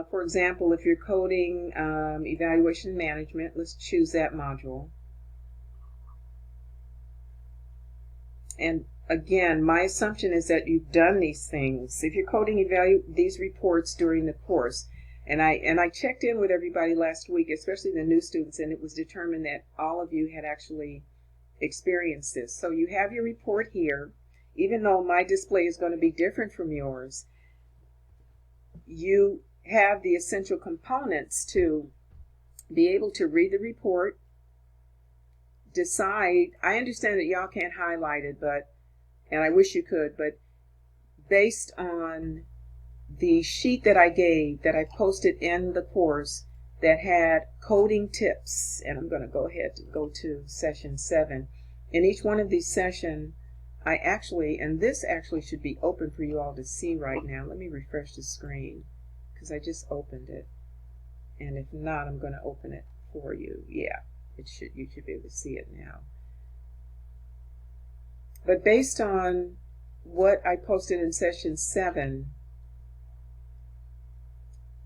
For example, if you're coding evaluation management, let's choose that module. And again, my assumption is that you've done these things. If you're coding these reports during the course, and I checked in with everybody last week, especially the new students, and it was determined that all of you had actually experienced this. So you have your report here. Even though my display is going to be different from yours, you have the essential components to be able to read the report, decide. I understand that y'all can't highlight it, and I wish you could, but based on the sheet that I gave, that I posted in the course, that had coding tips, and I'm going to go ahead and go to session 7. In each one of these sessions, and this actually should be open for you all to see right now. Let me refresh the screen, because I just opened it. And if not, I'm going to open it for you. Yeah, you should be able to see it now. But based on what I posted in session 7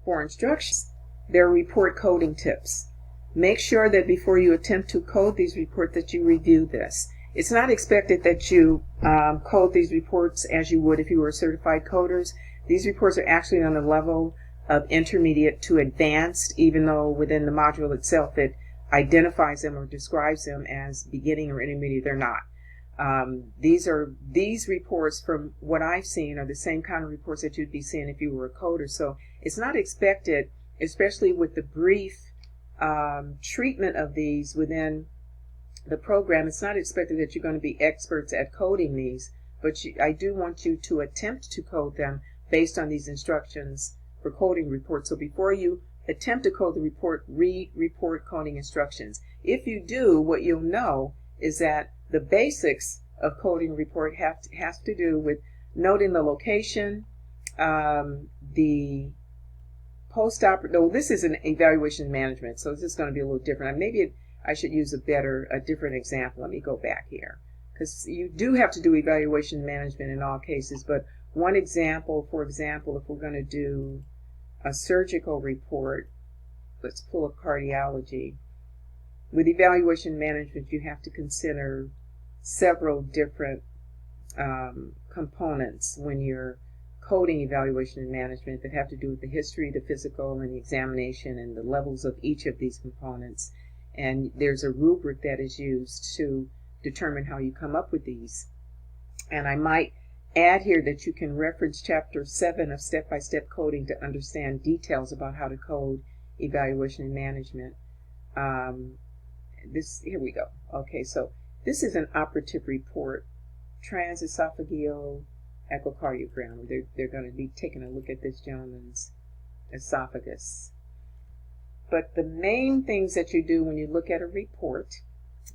for instructions, there are report coding tips. Make sure that before you attempt to code these reports that you review this. It's not expected that you code these reports as you would if you were certified coders. These reports are actually on the level of intermediate to advanced, even though within the module itself it identifies them or describes them as beginning or intermediate. They're not. These reports, from what I've seen, are the same kind of reports that you'd be seeing if you were a coder. So it's not expected, especially with the brief treatment of these within the program, it's not expected that you're going to be experts at coding these, but I do want you to attempt to code them based on these instructions for coding reports. So before you attempt to code the report, read report coding instructions. If you do, what you'll know is that the basics of coding a report has to do with noting the location, the post-operative. This is an evaluation management, so this is going to be a little different. Maybe I should use a different example. Let me go back here, because you do have to do evaluation management in all cases. But one example, for example, if we're going to do a surgical report, let's pull up cardiology. With evaluation management, you have to consider several different components when you're coding evaluation and management that have to do with the history, the physical, and the examination, and the levels of each of these components. And there's a rubric that is used to determine how you come up with these. And I might add here that you can reference chapter 7 of step-by-step coding to understand details about how to code evaluation and management. Here we go. Okay, so this is an operative report, transesophageal echocardiogram. They're going to be taking a look at this gentleman's esophagus. But the main things that you do when you look at a report,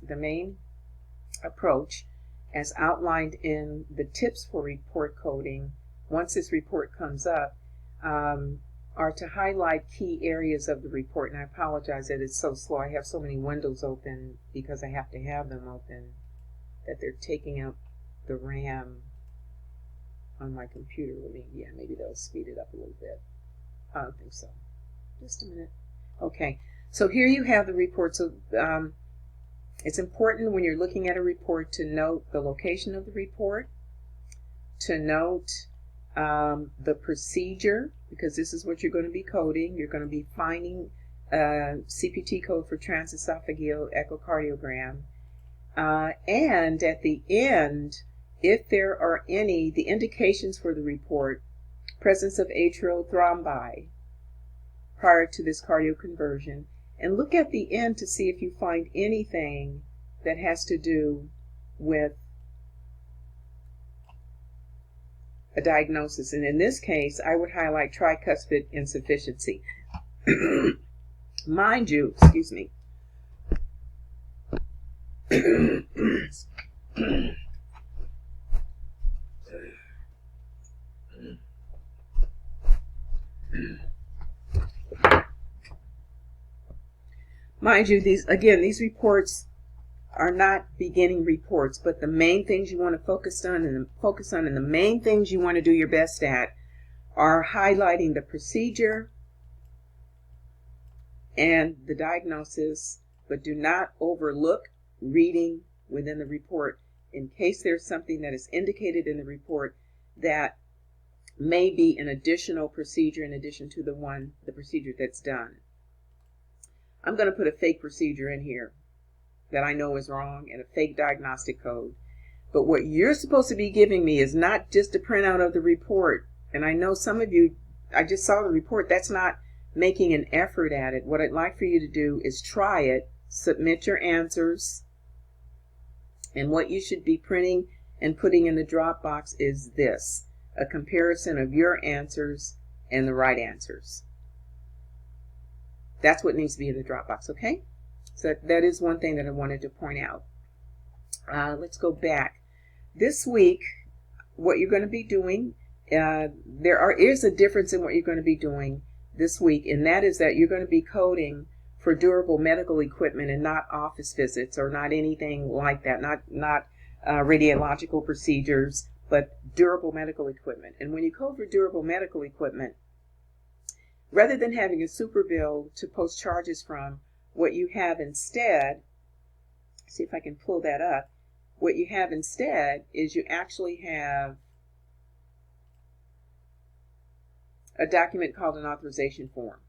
the main approach, as outlined in the tips for report coding, once this report comes up, are to highlight key areas of the report. And I apologize that it's so slow. I have so many windows open because I have to have them open that they're taking up the RAM on my computer. Maybe they'll speed it up a little bit. I don't think so. Just a minute. Okay, so here you have the report. So it's important when you're looking at a report to note the location of the report, to note the procedure, because this is what you're going to be coding. You're going to be finding CPT code for transesophageal echocardiogram. And at the end, if there are any, the indications for the report, presence of atrial thrombi prior to this cardioconversion, and look at the end to see if you find anything that has to do with a diagnosis. And in this case, I would highlight tricuspid insufficiency. Mind you, excuse me. Mind you, these reports are not beginning reports, but the main things you want to focus on, and the main things you want to do your best at are highlighting the procedure, and the diagnosis, but do not overlook reading within the report in case there's something that is indicated in the report that may be an additional procedure in addition to the procedure that's done. I'm going to put a fake procedure in here that I know is wrong and a fake diagnostic code. But what you're supposed to be giving me is not just a printout of the report. And I know some of you, I just saw the report, that's not making an effort at it. What I'd like for you to do is try it, submit your answers, and what you should be printing and putting in the Dropbox is this, a comparison of your answers and the right answers. That's what needs to be in the Dropbox, okay? So that is one thing that I wanted to point out. Let's go back. This week, what you're going to be doing, is a difference in what you're going to be doing this week, and that is that you're going to be coding for durable medical equipment and not office visits or not anything like that, not radiological procedures, but durable medical equipment. And when you code for durable medical equipment, rather than having a super bill to post charges from, what you have instead, see if I can pull that up, what you have instead is you actually have a document called an authorization form.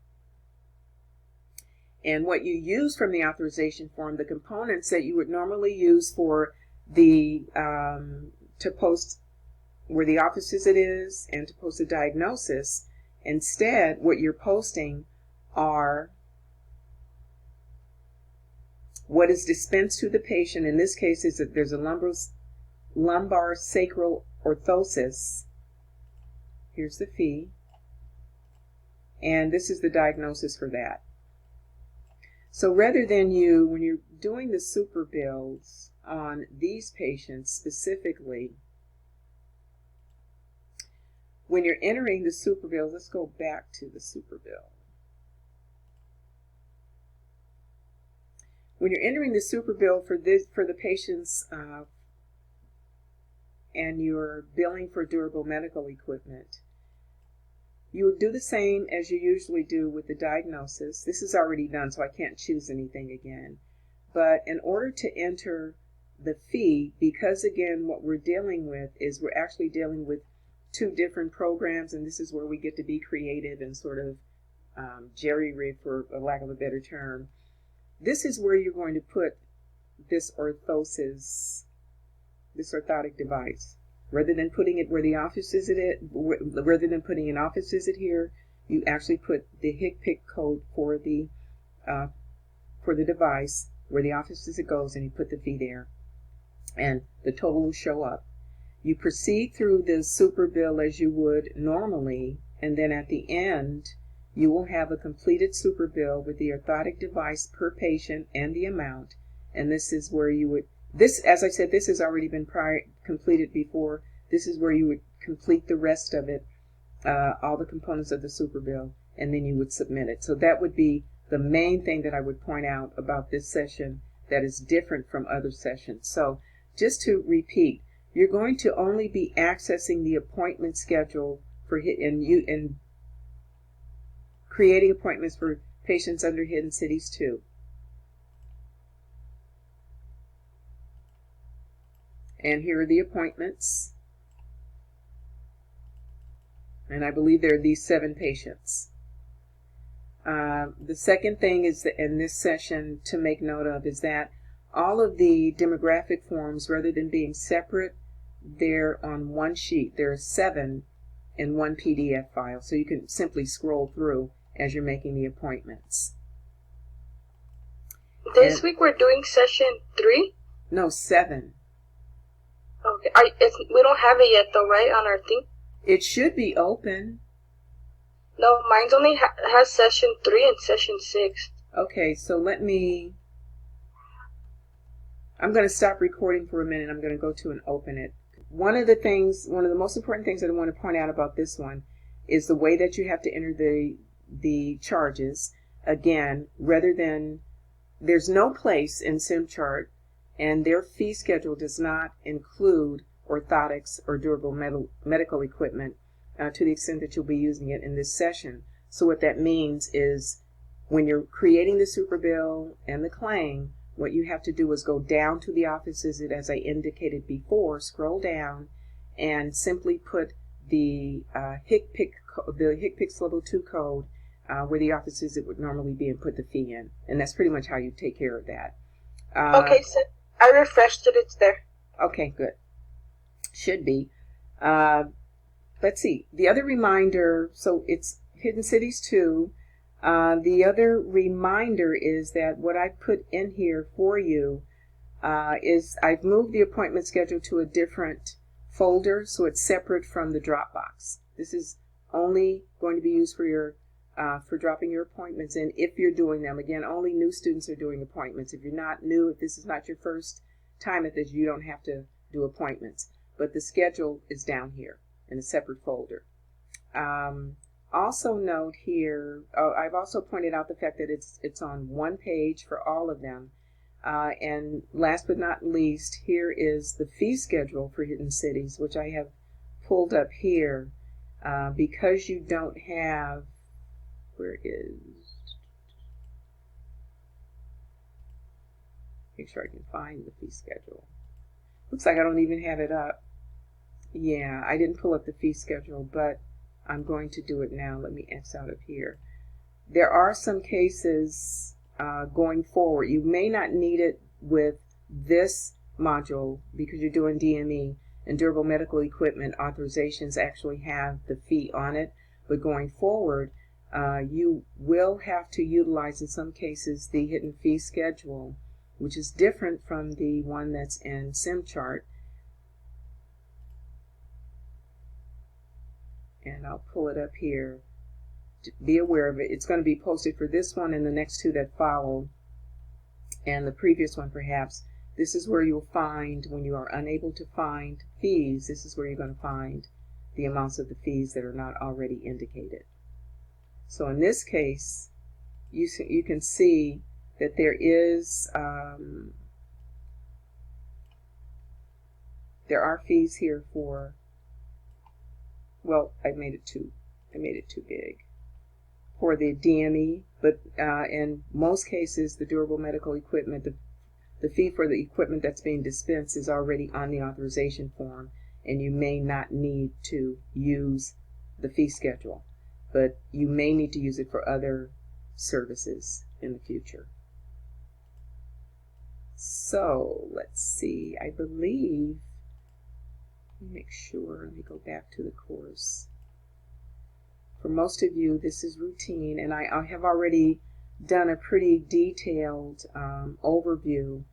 And what you use from the authorization form, the components that you would normally use for the to post where the office visit is and to post a diagnosis, instead what you're posting are what is dispensed to the patient. In this case, is that there's a lumbar sacral orthosis. Here's the fee. And this is the diagnosis for that. So rather than when you're doing the super bills on these patients specifically, when you're entering the super bills, let's go back to the super bill. When you're entering the super bill for the patients and you're billing for durable medical equipment, you would do the same as you usually do with the diagnosis. This is already done, so I can't choose anything again. But in order to enter the fee, because again, what we're dealing with is we're actually dealing with two different programs, and this is where we get to be creative and sort of jerry-rig, for a lack of a better term. This is where you're going to put this orthosis, this orthotic device. Rather than putting it where the office visit rather than putting an office visit here, you actually put the HCPCS code for the device where the office visit goes, and you put the fee there, and the total will show up. You proceed through the super bill as you would normally, and then at the end, you will have a completed super bill with the orthotic device per patient and the amount. And this is where you would, as I said, this has already been completed before. This is where you would complete the rest of it, all the components of the super bill, and then you would submit it. So that would be the main thing that I would point out about this session that is different from other sessions. So just to repeat, you're going to only be accessing the appointment schedule for and creating appointments for patients under Hidden Cities 2. And here are the appointments. And I believe there are these 7 patients. The second thing is that in this session to make note of is that all of the demographic forms, rather than being separate, they're on one sheet. There are 7 in one PDF file, so you can simply scroll through as you're making the appointments. This week we're doing session 3? No, 7. Okay. We don't have it yet though, right, on our thing? It should be open. No, mine's only has session 3 and session 6. Okay, so I'm going to stop recording for a minute. I'm going to go to and open it. One of the most important things that I want to point out about this one is the way that you have to enter the charges. Again, rather than, there's no place in SimChart, and their fee schedule does not include orthotics or durable medical equipment to the extent that you'll be using it in this session. So what that means is when you're creating the superbill and the claim, what you have to do is go down to the offices, as I indicated before, scroll down, and simply put the HCPCS Level 2 code where the offices it would normally be, and put the fee in. And that's pretty much how you take care of that. Okay, so I refreshed it. It's there. Okay, good. Should be. Let's see. The other reminder, so it's Hidden Cities 2. The other reminder is that what I put in here for you is I've moved the appointment schedule to a different folder, so it's separate from the Dropbox. This is only going to be used for your for dropping your appointments in if you're doing them. Again, only new students are doing appointments. If you're not new, if this is not your first time at this, you don't have to do appointments. But the schedule is down here in a separate folder. Also note here, I've also pointed out the fact that it's on one page for all of them. And last but not least, here is the fee schedule for Hidden Cities, which I have pulled up here because you don't have, where is, make sure I can find the fee schedule. Looks like I don't even have it up. Yeah, I didn't pull up the fee schedule, but I'm going to do it now. Let me X out of here. There are some cases going forward. You may not need it with this module because you're doing DME, and durable medical equipment authorizations actually have the fee on it. But going forward, you will have to utilize in some cases the hidden fee schedule, which is different from the one that's in SimChart. And I'll pull it up here. Be aware of it. It's going to be posted for this one and the next two that follow, and the previous one perhaps. This is where you'll find, when you are unable to find fees, this is where you're going to find the amounts of the fees that are not already indicated. So in this case, you can see that there is there are fees here for, well, I made it too big for the DME, but in most cases, the durable medical equipment, the fee for the equipment that's being dispensed is already on the authorization form, and you may not need to use the fee schedule, but you may need to use it for other services in the future. So let's see, I believe, let me make sure, let me go back to the course. For most of you, this is routine, and I have already done a pretty detailed overview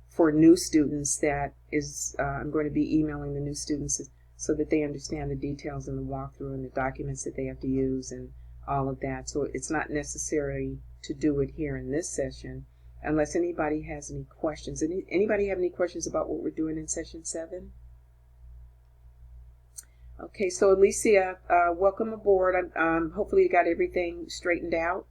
for new students that is, I'm going to be emailing the new students so that they understand the details in the walkthrough and the documents that they have to use and all of that. So it's not necessary to do it here in this session unless anybody has any questions. Anybody have any questions about what we're doing in session 7? Okay, so Alicia, welcome aboard. Hopefully you got everything straightened out.